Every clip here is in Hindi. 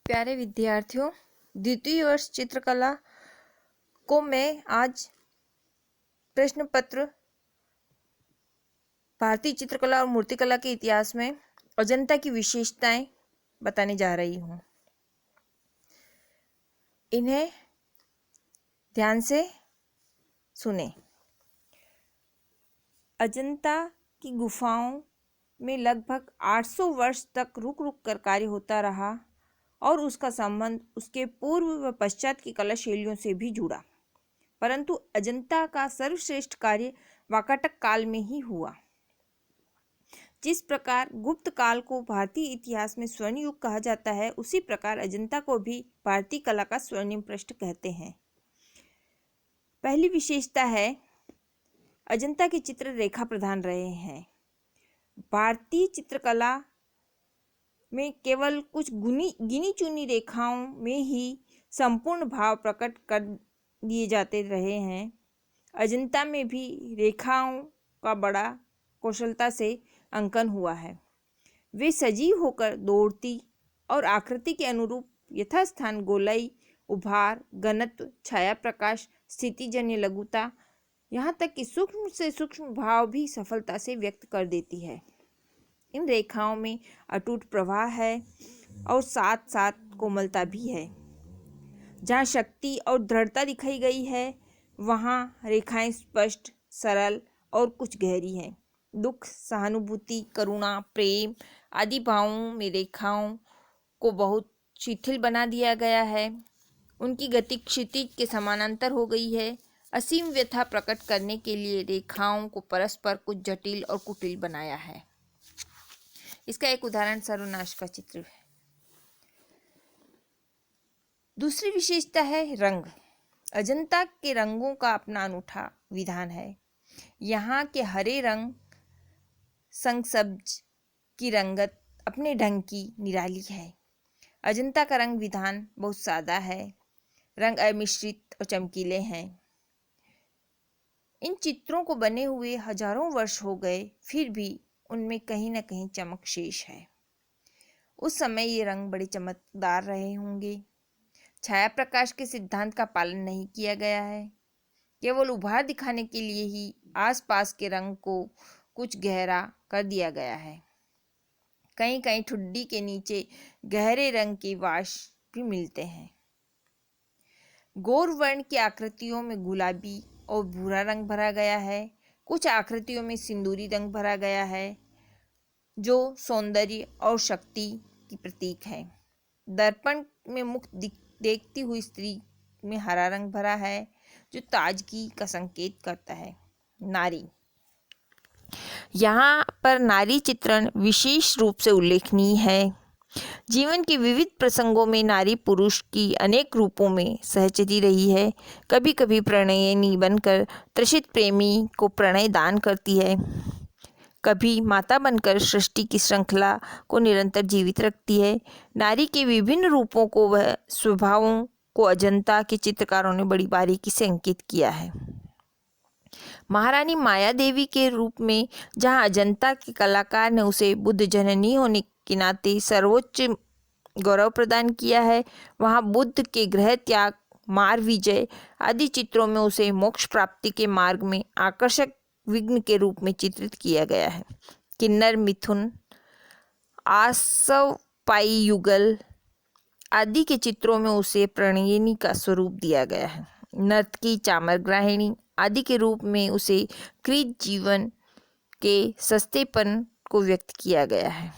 प्यारे विद्यार्थियों, द्वितीय वर्ष चित्रकला को मैं आज प्रश्न पत्र भारतीय चित्रकला और मूर्तिकला के इतिहास में अजंता की विशेषताएं बताने जा रही हूँ। इन्हें ध्यान से सुने। अजंता की गुफाओं में लगभग 800 वर्ष तक रुक रुक कर कार्य होता रहा और उसका संबंध उसके पूर्व व पश्चात की कला शैलियों से भी जुड़ा, परंतु अजंता का सर्वश्रेष्ठ कार्य वाकाटक काल में ही हुआ। जिस प्रकार गुप्त काल को भारतीय इतिहास में स्वर्ण युग कहा जाता है, उसी प्रकार अजंता को भी भारतीय कला का स्वर्णिम पृष्ठ कहते हैं। पहली विशेषता है, अजंता के चित्र रेखा प्रधान रहे हैं। भारतीय चित्रकला में केवल कुछ गिनी चुनी रेखाओं में ही संपूर्ण भाव प्रकट कर दिए जाते रहे हैं। अजंता में भी रेखाओं का बड़ा कौशलता से अंकन हुआ है। वे सजीव होकर दौड़ती और आकृति के अनुरूप यथास्थान गोलाई, उभार, घनत्व, छाया प्रकाश, स्थितिजन्य लघुता, यहाँ तक कि सूक्ष्म से सूक्ष्म भाव भी सफलता से व्यक्त कर देती है। इन रेखाओं में अटूट प्रवाह है और साथ साथ कोमलता भी है। जहाँ शक्ति और दृढ़ता दिखाई गई है, वहाँ रेखाएं स्पष्ट, सरल और कुछ गहरी हैं। दुख, सहानुभूति, करुणा, प्रेम आदि भावों में रेखाओं को बहुत शिथिल बना दिया गया है। उनकी गति क्षितिज के समानांतर हो गई है। असीम व्यथा प्रकट करने के लिए रेखाओं को परस्पर कुछ जटिल और कुटिल बनाया है। इसका एक उदाहरण सर्वनाश का चित्र है। दूसरी विशेषता है रंग। अजंता के रंगों का अपना अनूठा विधान है। यहाँ के हरे रंग संग सब्ज की रंगत अपने ढंग की निराली है। अजंता का रंग विधान बहुत सादा है। रंग अमिश्रित और चमकीले हैं। इन चित्रों को बने हुए हजारों वर्ष हो गए, फिर भी उनमें कहीं न कहीं चमक शेष है। उस समय ये रंग बड़े चमकदार रहे होंगे। छाया प्रकाश के सिद्धांत का पालन नहीं किया गया है। केवल उभार दिखाने के लिए ही आसपास के रंग को कुछ गहरा कर दिया गया है। कहीं कहीं ठुड्डी के नीचे गहरे रंग के वाश भी मिलते हैं। गौर वर्ण की आकृतियों में गुलाबी और भूरा रंग भरा गया है। कुछ आकृतियों में सिंदूरी रंग भरा गया है, जो सौंदर्य और शक्ति की प्रतीक है। दर्पण में मुख देखती हुई स्त्री में हरा रंग भरा है, जो ताजगी का संकेत करता है। नारी, यहाँ पर नारी चित्रण विशेष रूप से उल्लेखनीय है। जीवन के विविध प्रसंगों में नारी पुरुष की अनेक रूपों में सहचरी रही है। कभी कभी प्रणयिनी बनकर त्रसित प्रेमी को प्रणय दान करती है, कभी माता बनकर सृष्टि की श्रृंखला को निरंतर जीवित रखती है। नारी के विभिन्न रूपों को वह स्वभावों को अजंता के चित्रकारों ने बड़ी बारीकी से अंकित किया है। महारानी माया देवी के रूप में जहाँ अजंता के कलाकार ने उसे बुद्ध जननी होने के नाते सर्वोच्च गौरव प्रदान किया है, वहाँ बुद्ध के गृह त्याग, मार विजय आदि चित्रों में उसे मोक्ष प्राप्ति के मार्ग में आकर्षक विघ्न के रूप में चित्रित किया गया है। किन्नर, मिथुन, आसव पाई युगल आदि के चित्रों में उसे प्रणयिनी का स्वरूप दिया गया है। नर्तकी, चामर ग्राहिणी आदि के रूप में उसे क्रीत जीवन के सस्तेपन को व्यक्त किया गया है।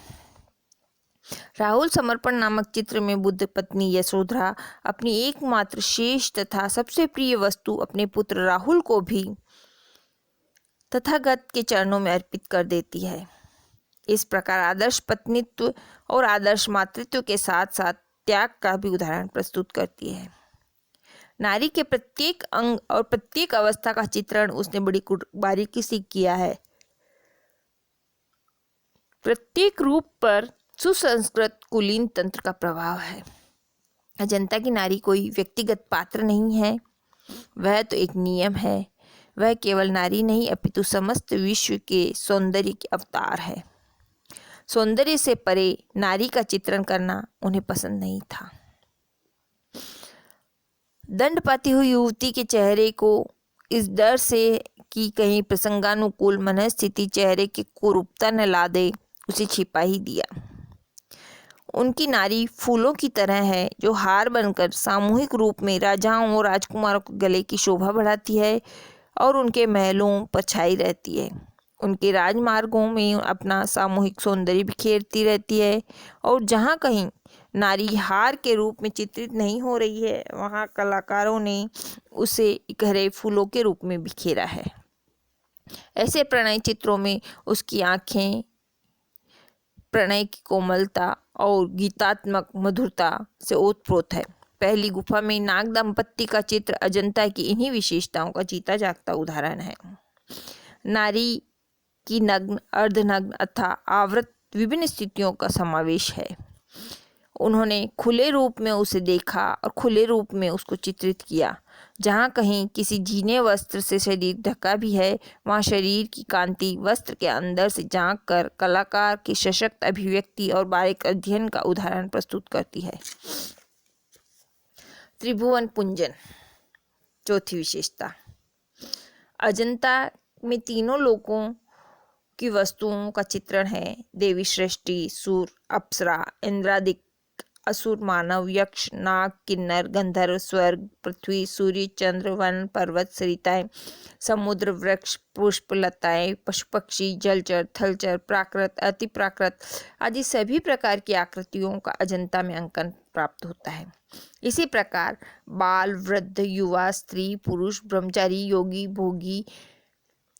राहुल समर्पण नामक चित्र में बुद्ध पत्नी यशोधरा अपनी एकमात्र शेष तथा सबसे प्रिय वस्तु अपने पुत्र राहुल को भी तथागत के चरणों में अर्पित कर देती है। इस प्रकार आदर्श पत्नीत्व और आदर्श मातृत्व के साथ साथ त्याग का भी उदाहरण प्रस्तुत करती है। नारी के प्रत्येक अंग और प्रत्येक अवस्था का चित्रण उसने बड़ी बारीकी से किया है। प्रत्येक रूप पर सुसंस्कृत कुलीन तंत्र का प्रभाव है। अजंता की नारी कोई व्यक्तिगत पात्र नहीं है, वह तो एक नियम है। वह केवल नारी नहीं, अपितु समस्त विश्व के सौंदर्य के अवतार है। सौंदर्य से परे नारी का चित्रण करना उन्हें पसंद नहीं था। दंड पाती हुई युवती के चेहरे को इस डर से कि कहीं प्रसंगानुकूल मनस्थिति चेहरे की कुरूपता न ला दे, उसे छिपा ही दिया। उनकी नारी फूलों की तरह है जो हार बनकर सामूहिक रूप में राजाओं और राजकुमारों के गले की शोभा बढ़ाती है और उनके महलों पर छाई रहती है। उनके राजमार्गों में अपना सामूहिक सौंदर्य बिखेरती रहती है और जहाँ कहीं नारी हार के रूप में चित्रित नहीं हो रही है, वहाँ कलाकारों ने उसे गहरे फूलों के रूप में बिखेरा है। ऐसे प्रणय चित्रों में उसकी आंखें प्रणय की कोमलता और गीतात्मक मधुरता से ओतप्रोत है। पहली गुफा में नाग दंपत्ति का चित्र अजंता की इन्हीं विशेषताओं का जीता जागता उदाहरण है। नारी की नग्न, अर्धनग्न अथवा आवृत विभिन्न स्थितियों का समावेश है। उन्होंने खुले रूप में उसे देखा और खुले रूप में उसको चित्रित किया। जहाँ कहीं किसी जीने वस्त्र से शरीर ढका भी है, वहाँ शरीर की कांति वस्त्र के अंदर से झांक कर कलाकार की सशक्त अभिव्यक्ति और बारीक अध्ययन का उदाहरण प्रस्तुत करती है। त्रिभुवन पुंजन, चौथी विशेषता। अजंता में तीनों लोकों की वस्तुओं का चित्रण है। देवी सृष्टि, सूर, अप्सरा, इंद्रादिक, असुर, मानव, यक्ष, नाग, किन्नर, गंधर्व, स्वर्ग, पृथ्वी, सूर्य, चंद्र, वन, पर्वत, सरिताएं, समुद्र, वृक्ष, पुष्प, लताएं, पशु पक्षी, जलचर, थलचर, प्राकृत, अति प्राकृत आदि सभी प्रकार की आकृतियों का अजंता में अंकन प्राप्त होता है। इसी प्रकार बाल, वृद्ध, युवा, स्त्री, पुरुष, ब्रह्मचारी, योगी, भोगी,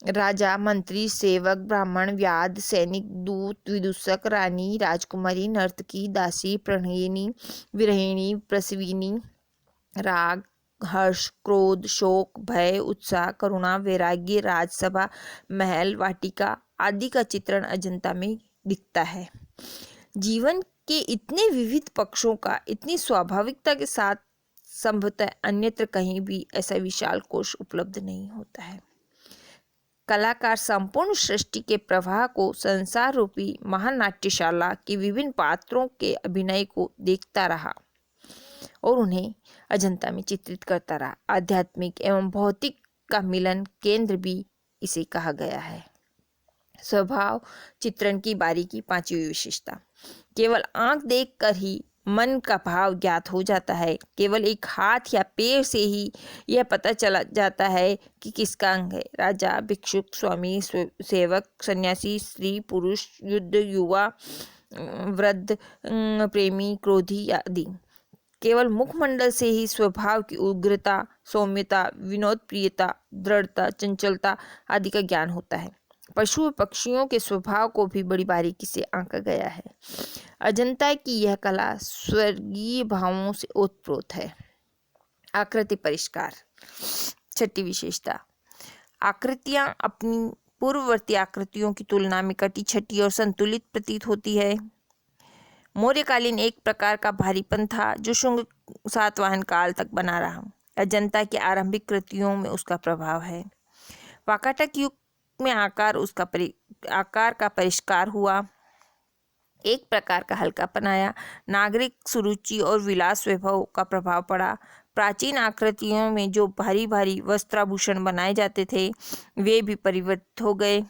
राजा, मंत्री, सेवक, ब्राह्मण, व्याध, सैनिक, दूत, विदूषक, रानी, राजकुमारी, नर्तकी, दासी, प्रणयिनी, विरहिणी, प्रसविनी, राग, हर्ष, क्रोध, शोक, भय, उत्साह, करुणा, वैराग्य, राजसभा, महल, वाटिका आदि का चित्रण अजंता में दिखता है। जीवन के इतने विविध पक्षों का इतनी स्वाभाविकता के साथ संभवतः अन्यत्र कहीं भी ऐसा विशाल कोश उपलब्ध नहीं होता है। कलाकार संपूर्ण सृष्टि के प्रवाह को संसार रूपी महानाट्यशाला के विभिन्न पात्रों के अभिनय को देखता रहा और उन्हें अजंता में चित्रित करता रहा। आध्यात्मिक एवं भौतिक का मिलन केंद्र भी इसे कहा गया है। स्वभाव चित्रण की बारीकी, पांचवी विशेषता। केवल आंख देखकर ही मन का भाव ज्ञात हो जाता है। केवल एक हाथ या पैर से ही यह पता चला जाता है कि किसका अंग है। राजा, भिक्षुक, स्वामी, सेवक, सन्यासी, स्त्री, पुरुष, युद्ध, युवा, वृद्ध, प्रेमी, क्रोधी आदि। केवल मुखमंडल से ही स्वभाव की उग्रता, सौम्यता, विनोदप्रियता, दृढ़ता, चंचलता आदि का ज्ञान होता है। पशु व पक्षियों के स्वभाव को भी बड़ी बारीकी से आंका गया है। अजंता की यह कला स्वर्गीय भावों से ओतप्रोत है। आकृति परिष्कार, छठी विशेषता। आकृतियां अपनी पूर्ववर्ती आकृतियों की तुलना में कटी, छटी और संतुलित प्रतीत होती है। मौर्यकालीन एक प्रकार का भारीपन था जो शुंग सातवाहन काल तक बना रहा। अजंता की आरंभिक कृतियों में उसका प्रभाव है। वाकाटक युग में आकार का परिष्कार हुआ, एक प्रकार का हल्कापन आया। नागरिक सुरुचि और विलास वैभव का प्रभाव पड़ा। प्राचीन आकृतियों में जो भारी भारी वस्त्राभूषण बनाए जाते थे वे भी परिवर्तित हो गए।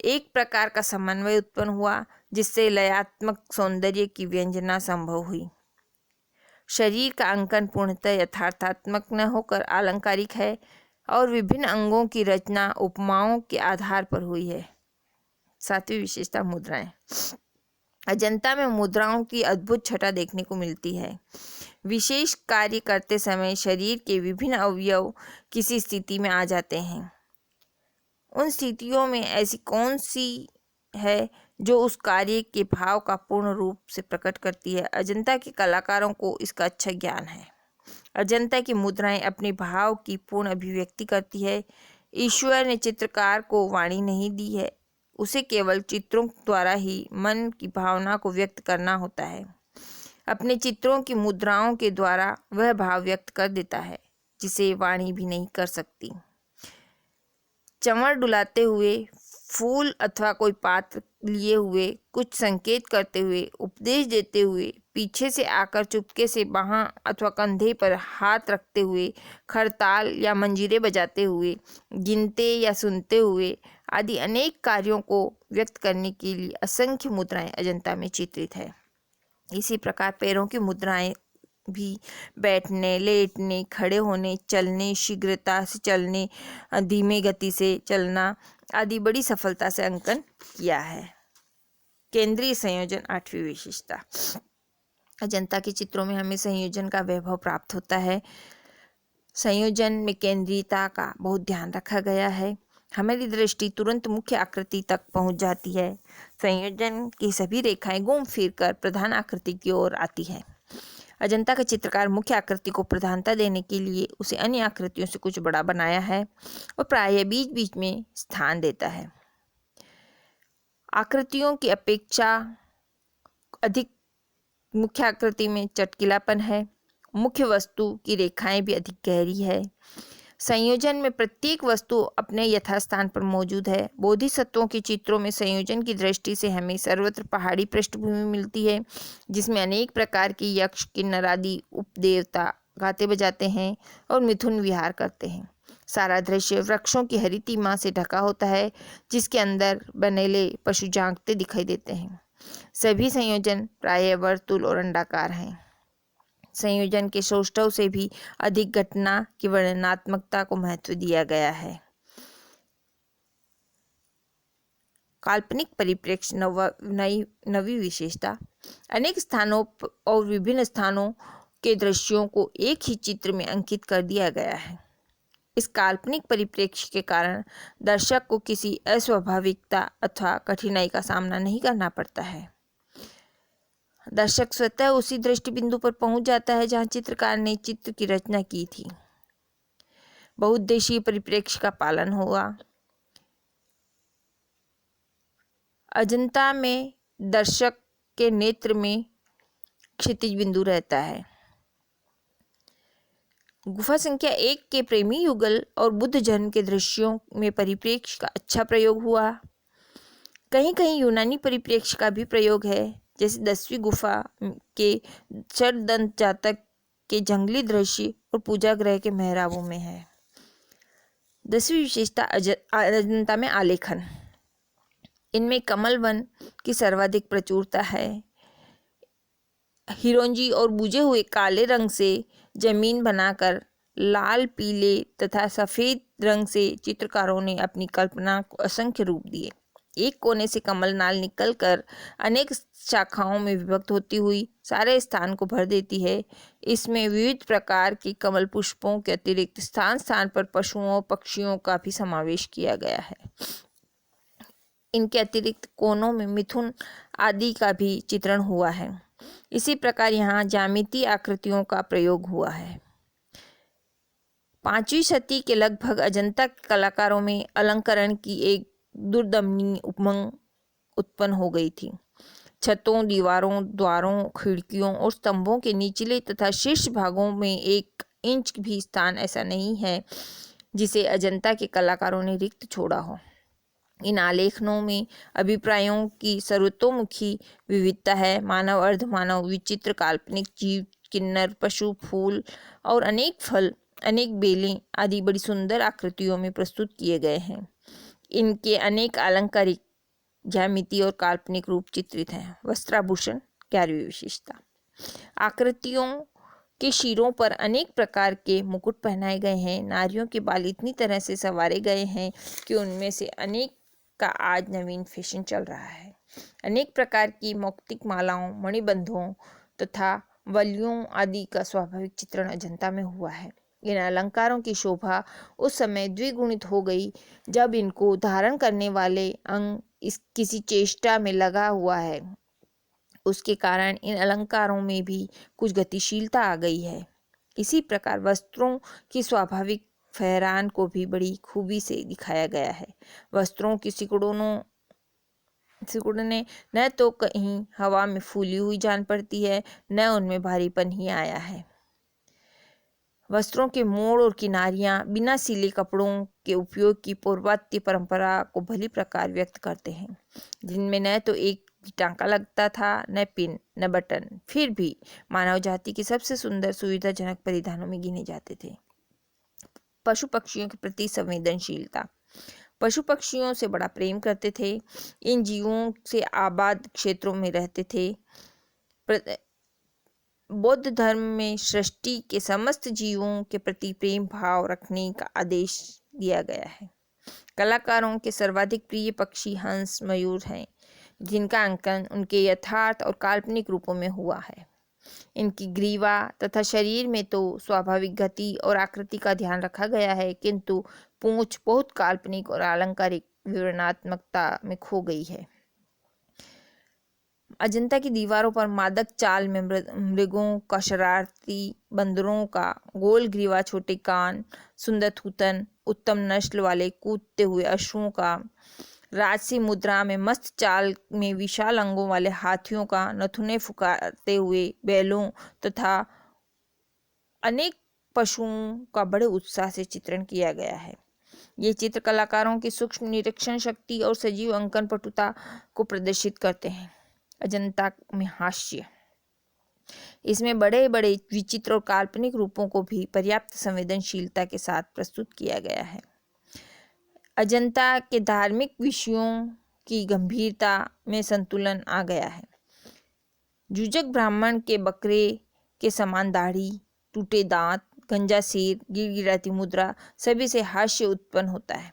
एक प्रकार का समन्वय उत्पन्न हुआ जिससे लयात्मक सौंदर्य की व्यंजना संभव हुई। शरीर का अंकन पूर्णतः यथार्थात्मक न होकर आलंकारिक है और विभिन्न अंगों की रचना उपमाओं के आधार पर हुई है। सातवीं विशेषता, मुद्राएं। अजंता में मुद्राओं की अद्भुत छटा देखने को मिलती है। विशेष कार्य करते समय शरीर के विभिन्न अवयव किसी स्थिति में आ जाते हैं। उन स्थितियों में ऐसी कौन सी है जो उस कार्य के भाव का पूर्ण रूप से प्रकट करती है? अजंता के कलाकारों को इसका अच्छा ज्ञान है। अजंता की मुद्राएं अपने भाव की पूर्ण अभिव्यक्ति करती है। ईश्वर ने चित्रकार को वाणी नहीं दी है, उसे केवल चित्रों द्वारा ही मन की भावना को व्यक्त करना होता है। अपने चित्रों की मुद्राओं के द्वारा वह भाव व्यक्त कर देता है जिसे वाणी भी नहीं कर सकती। चंवर डुलाते हुए फूल अथवा कोई पात्र लिए हुए, कुछ संकेत करते हुए, उपदेश देते हुए, पीछे से आकर चुपके से बाहां अथवा कंधे पर हाथ रखते हुए, खड़ताल या मंजीरे बजाते हुए, गिनते या सुनते हुए आदि अनेक कार्यों को व्यक्त करने के लिए असंख्य मुद्राएं अजंता में चित्रित है। इसी प्रकार पैरों की मुद्राएं भी बैठने, लेटने, खड़े होने, चलने, शीघ्रता से चलने, धीमे गति से चलना आदि बड़ी सफलता से अंकन किया है। केंद्रीय संयोजन, 8वीं विशेषता। अजंता के चित्रों में हमें संयोजन का वैभव प्राप्त होता है। संयोजन में केंद्रीयता का बहुत ध्यान रखा गया है। हमारी दृष्टि तुरंत मुख्य आकृति तक पहुंच जाती है। संयोजन की सभी रेखाएं घूम फिरकर प्रधान आकृति की ओर आती है। अजंता का चित्रकार मुख्य आकृति को प्रधानता देने के लिए उसे अन्य आकृतियों से कुछ बड़ा बनाया है और प्रायः बीच बीच में स्थान देता है। आकृतियों की अपेक्षा अधिक मुख्य आकृति में चटकीलापन है। मुख्य वस्तु की रेखाएं भी अधिक गहरी है। संयोजन में प्रत्येक वस्तु अपने यथास्थान पर मौजूद है। बोधिसत्वों के चित्रों में संयोजन की दृष्टि से हमें सर्वत्र पहाड़ी पृष्ठभूमि मिलती है, जिसमें अनेक प्रकार के यक्ष, किन्नर आदि उपदेवता गाते बजाते हैं और मिथुन विहार करते हैं। सारा दृश्य वृक्षों की हरी सीमा से ढका होता है, जिसके अंदर बनेले पशु झांकते दिखाई देते हैं। सभी संयोजन प्रायः वर्तुल और अंडाकार हैं। संयोजन के सौष्ठव से भी अधिक घटना की वर्णनात्मकता को महत्व दिया गया है। काल्पनिक परिप्रेक्ष्य, नवी विशेषता। अनेक स्थानों और विभिन्न स्थानों के दृश्यों को एक ही चित्र में अंकित कर दिया गया है। इस काल्पनिक परिप्रेक्ष्य के कारण दर्शक को किसी अस्वाभाविकता अथवा कठिनाई का सामना नहीं करना पड़ता है। दर्शक स्वतः उसी दृष्टि बिंदु पर पहुंच जाता है जहां चित्रकार ने चित्र की रचना की थी। बहुउद्देशीय परिप्रेक्ष्य का पालन हुआ। अजंता में दर्शक के नेत्र में क्षितिज बिंदु रहता है। गुफा संख्या 1 के प्रेमी युगल और बुद्ध जन्म के दृश्यों में परिप्रेक्ष्य का अच्छा प्रयोग हुआ। कहीं कहीं यूनानी परिप्रेक्ष्य का भी प्रयोग है, जैसे 10वीं गुफा के षड्दंत जातक के जंगली दृश्य और पूजा गृह के मेहराबों में है। 10वीं विशेषता अजंता में आलेखन। इनमें कमल वन की सर्वाधिक प्रचुरता है। हिरोंजी और बुझे हुए काले रंग से जमीन बनाकर लाल, पीले तथा सफ़ेद रंग से चित्रकारों ने अपनी कल्पना को असंख्य रूप दिए। एक कोने से कमल नाल निकलकर अनेक शाखाओं में विभक्त होती हुई सारे स्थान को भर देती है। इसमें विविध प्रकार के कमल पुष्पों के अतिरिक्त स्थान स्थान पर पशुओं, पक्षियों का भी समावेश किया गया है। इनके अतिरिक्त कोनों में मिथुन आदि का भी चित्रण हुआ है। इसी प्रकार यहाँ ज्यामितीय आकृतियों का प्रयोग हुआ है। 5वीं शती के लगभग अजंता के कलाकारों में अलंकरण की एक दुर्दमनीय उमंग उत्पन्न हो गई थी। छतों, दीवारों, द्वारों, खिड़कियों और स्तंभों के निचले तथा शीर्ष भागों में 1 इंच भी स्थान ऐसा नहीं है जिसे अजंता के कलाकारों ने रिक्त छोड़ा हो। इन आलेखनों में अभिप्रायों की सर्वतोमुखी विविधता है। मानव, अर्धमानव, विचित्र, काल्पनिक जीव, किन्नर, पशु, फूल और अनेक फल, अनेक बेलें आदि बड़ी सुंदर आकृतियों में प्रस्तुत किए गए हैं। इनके अनेक अलंकारिक, ज्यामिति और काल्पनिक रूप चित्रित हैं। वस्त्राभूषण, 11वीं विशेषता। आकृतियों के शिरों पर अनेक प्रकार के मुकुट पहनाए गए हैं। नारियों के बाल इतनी तरह से संवारे गए हैं कि उनमें से अनेक का आज नवीन फैशन चल रहा है। अनेक प्रकार की मौक्तिक मालाओं, मणिबंधों तथा वलियों आदि का स्वाभाविक चित्रण अजंता में हुआ है। इन अलंकारों की शोभा उस समय द्विगुणित हो गई जब इनको धारण करने वाले अंग किसी चेष्टा में लगा हुआ है। उसके कारण इन अलंकारों में भी कुछ गतिशीलता आ गई है। इसी प्रकार वस्त्रों की स्वाभाविक फहरान को भी बड़ी खूबी से दिखाया गया है। वस्त्रों की सिकुड़ने न तो कहीं हवा में फूली हुई जान पड़ती है, न उनमें भारीपन ही आया है। वस्त्रों के मोड़ और किनारियां बिना सिले कपड़ों के उपयोग की पूर्ववर्ती परंपरा को भली प्रकार व्यक्त करते हैं, जिनमें न तो एक भी टांका लगता था, न पिन, न बटन, फिर भी मानव जाति के सबसे सुंदर सुविधाजनक परिधानों में गिने जाते थे। पशु पक्षियों के प्रति संवेदनशीलता। पशु पक्षियों से बड़ा प्रेम करते थे, इन जीवों से आबाद क्षेत्रों में रहते थे। बौद्ध धर्म में सृष्टि के समस्त जीवों के प्रति प्रेम भाव रखने का आदेश दिया गया है। कलाकारों के सर्वाधिक प्रिय पक्षी हंस, मयूर हैं, जिनका अंकन उनके यथार्थ और काल्पनिक रूपों में हुआ है। इनकी ग्रीवा तथा शरीर में तो स्वाभाविक गति और आकृति का ध्यान रखा गया है, किंतु पूंछ बहुत काल्पनिक और अलंकारिक विवरणात्मकता में खो गई है। अजंता की दीवारों पर मादक चाल में मृगों का शरारती, बंदरों का गोल ग्रीवा, छोटे कान, सुंदर थूथन, उत्तम नस्ल वाले कूदते हुए अश्वों का, राजसी मुद्रा में मस्त चाल में विशाल अंगों वाले हाथियों का, नथुने फुकारते हुए बैलों तथा अनेक पशुओं का बड़े उत्साह से चित्रण किया गया है। ये चित्र कलाकारों की सूक्ष्म निरीक्षण शक्ति और सजीव अंकन पटुता को प्रदर्शित करते हैं। अजंता में हास्य। इसमें बड़े बड़े विचित्र और काल्पनिक रूपों को भी पर्याप्त संवेदनशीलता के साथ प्रस्तुत किया गया है। अजंता के धार्मिक विषयों की गंभीरता में संतुलन आ गया है। जूजक ब्राह्मण के बकरे के समान दाढ़ी, टूटे दांत, गंजा सिर, गिड़गिड़ाती मुद्रा, सभी से हास्य उत्पन्न होता है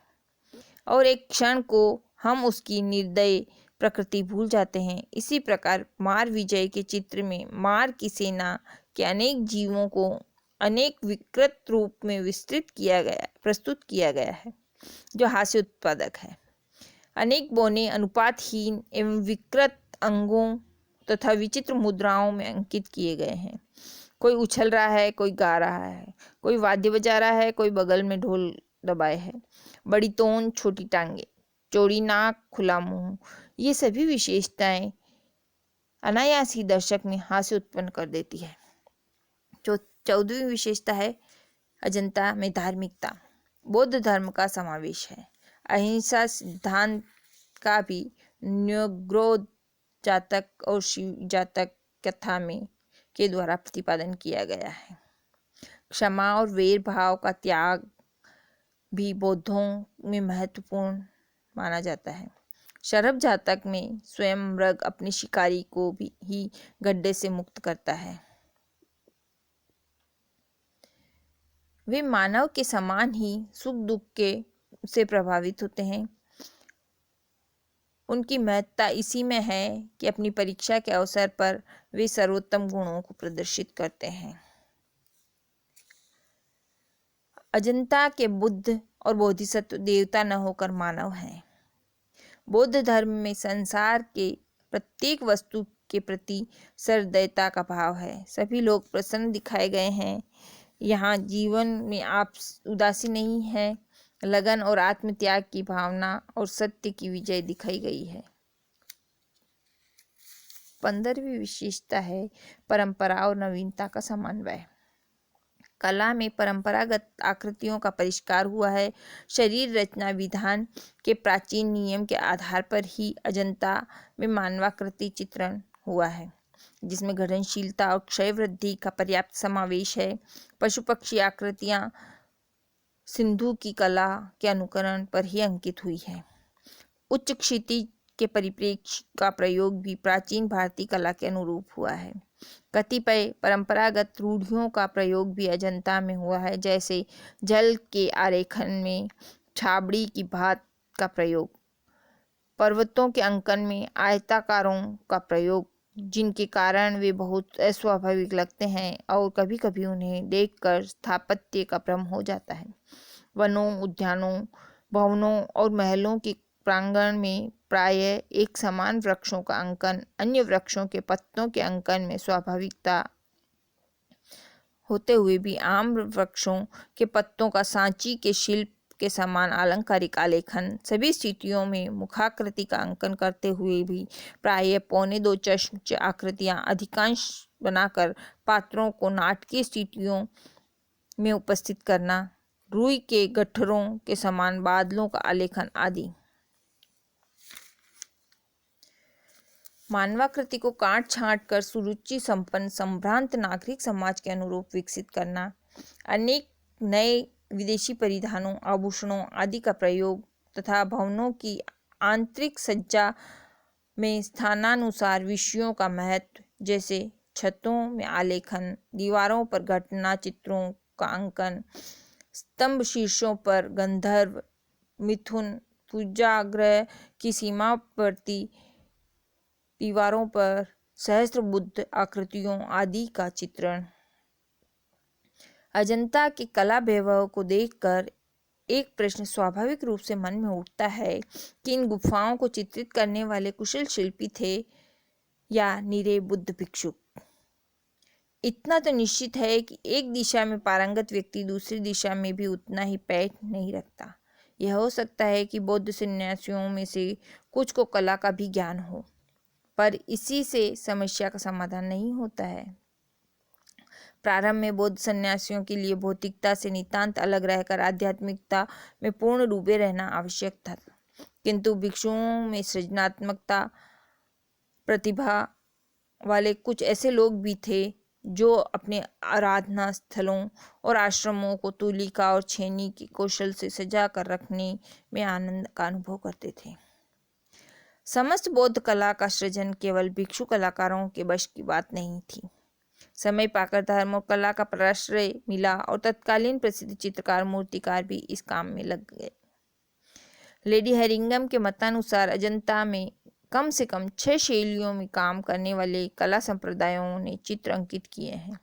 और एक क्षण को हम उसकी निर्दयी प्रकृति भूल जाते हैं। इसी प्रकार मार विजय के चित्र में मार की सेना के अनेक जीवों को अनेक विकृत रूप में प्रस्तुत किया गया है, जो हास्य उत्पादक है। अनेक बौने अनुपातहीन एवं विकृत अंगों तथा विचित्र मुद्राओं में अंकित किए गए हैं। कोई उछल रहा है, कोई गा रहा है, कोई वाद्य बजा रहा है, कोई बगल में ढोल दबाए है। बड़ी तोन, छोटी टांगे, चौड़ी नाक, खुला मुंह, ये सभी विशेषताएं अनायास ही दर्शक में हास्य उत्पन्न कर देती है। जो 14वीं विशेषता है अजंता में धार्मिकता। बौद्ध धर्म का समावेश है। अहिंसा सिद्धांत का भी न्योग्रोध जातक और शिव जातक कथा में के द्वारा प्रतिपादन किया गया है। क्षमा और वैर भाव का त्याग भी बौद्धों में महत्वपूर्ण माना जाता है। शरभ जातक में स्वयं मृग अपने शिकारी को भी ही गड्ढे से मुक्त करता है। वे मानव के समान ही सुख दुख के से प्रभावित होते हैं। उनकी महत्ता इसी में है कि अपनी परीक्षा के अवसर पर वे सर्वोत्तम गुणों को प्रदर्शित करते हैं। अजंता के बुद्ध और बोधिसत्व देवता न होकर मानव हैं। बौद्ध धर्म में संसार के प्रत्येक वस्तु के प्रति सहृदयता का भाव है। सभी लोग प्रसन्न दिखाए गए हैं। यहाँ जीवन में आप उदासी नहीं है, लगन और आत्मत्याग की भावना और सत्य की विजय दिखाई गई है। 15वीं विशेषता है परंपरा और नवीनता का समन्वय। कला में परंपरागत आकृतियों का परिष्कार हुआ है। शरीर रचना विधान के प्राचीन नियम के आधार पर ही अजंता में मानवाकृति चित्रण हुआ है, जिसमें घटनशीलता और क्षय वृद्धि का पर्याप्त समावेश है। पशु पक्षी आकृतियां सिंधु की कला के अनुकरण पर ही अंकित हुई है। उच्च क्षितिज के परिप्रेक्ष्य का प्रयोग भी प्राचीन भारतीय कला के अनुरूप हुआ है। कतिपय परंपरागत रूढ़ियों का प्रयोग भी अजंता में हुआ है, जैसे जल के आरेखन में छाबड़ी की भात का प्रयोग, पर्वतों के अंकन में आयताकारों का प्रयोग, जिनके कारण वे बहुत अस्वाभाविक लगते हैं और कभी कभी उन्हें देखकर स्थापत्य का भ्रम हो जाता है। वनों, उद्यानों, भवनों और महलों के प्रांगण में प्रायः एक समान वृक्षों का अंकन अन्य वृक्षों के पत्तों के अंकन में स्वाभाविकता होते हुए भी आम वृक्षों के पत्तों का सांची के शिल्प के समान अलंकारिक आलेखन, सभी स्थितियों में मुखाकृति का अंकन करते हुए भी प्रायः 1.25 चश्म आकृतियां अधिकांश बनाकर पात्रों को नाटकीय स्थितियों में उपस्थित करना, रुई के गट्ठरों के समान बादलों का आलेखन आदि। मानवाकृति को काट छांट कर सुरुचि संपन्न संभ्रांत नागरिक समाज के अनुरूप विकसित करना, अनेक नए विदेशी परिधानों, आभूषणों आदि का प्रयोग तथा भवनों की आंतरिक सज्जा में स्थानानुसार विषयों का महत्व, जैसे छतों में आलेखन, दीवारों पर घटना चित्रों का अंकन, स्तंभ शीर्षों पर गंधर्व, मिथुन, पूजागृह की सीमावर्ती दीवारों पर सहस्त्र बुद्ध आकृतियों आदि का चित्रण। अजंता के कला वैभव को देखकर एक प्रश्न स्वाभाविक रूप से मन में उठता है कि इन गुफाओं को चित्रित करने वाले कुशल शिल्पी थे या निरे बुद्ध भिक्षुक। इतना तो निश्चित है कि एक दिशा में पारंगत व्यक्ति दूसरी दिशा में भी उतना ही पैठ नहीं रखता। यह हो सकता है कि बौद्ध सन्यासियों में से कुछ को कला का भी ज्ञान हो, पर इसी से समस्या का समाधान नहीं होता है। प्रारंभ में बौद्ध सन्यासियों के लिए भौतिकता से नितांत अलग रहकर आध्यात्मिकता में पूर्ण डूबे रहना आवश्यक था, किंतु भिक्षुओं में सृजनात्मकता प्रतिभा वाले कुछ ऐसे लोग भी थे जो अपने आराधना स्थलों और आश्रमों को तुलिका और छेनी के कौशल से सजा कर रखने में आनंद का अनुभव करते थे। समस्त बौद्ध कला का सृजन केवल भिक्षु कलाकारों के बश की बात नहीं थी। समय पाकर धर्म और कला का प्रश्रय मिला और तत्कालीन प्रसिद्ध चित्रकार मूर्तिकार भी इस काम में लग गए। लेडी हेरिंगम के मतानुसार अजंता में कम से कम 6 शैलियों में काम करने वाले कला संप्रदायों ने चित्र अंकित किए हैं।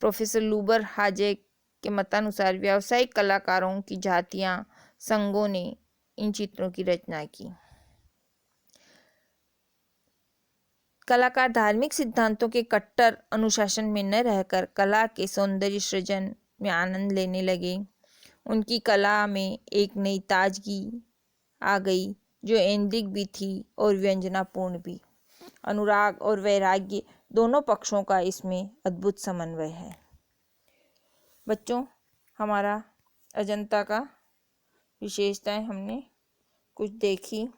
प्रोफेसर लूबर हाजेक के मतानुसार व्यावसायिक कलाकारों की जातियां संघों ने इन चित्रों की रचना की। कलाकार धार्मिक सिद्धांतों के कट्टर अनुशासन में न रहकर कला के सौंदर्य सृजन में आनंद लेने लगे। उनकी कला में एक नई ताजगी आ गई जो ऐन्द्रिक भी थी और व्यंजनापूर्ण भी। अनुराग और वैराग्य दोनों पक्षों का इसमें अद्भुत समन्वय है। बच्चों, हमारा अजंता का विशेषताएं हमने कुछ देखी।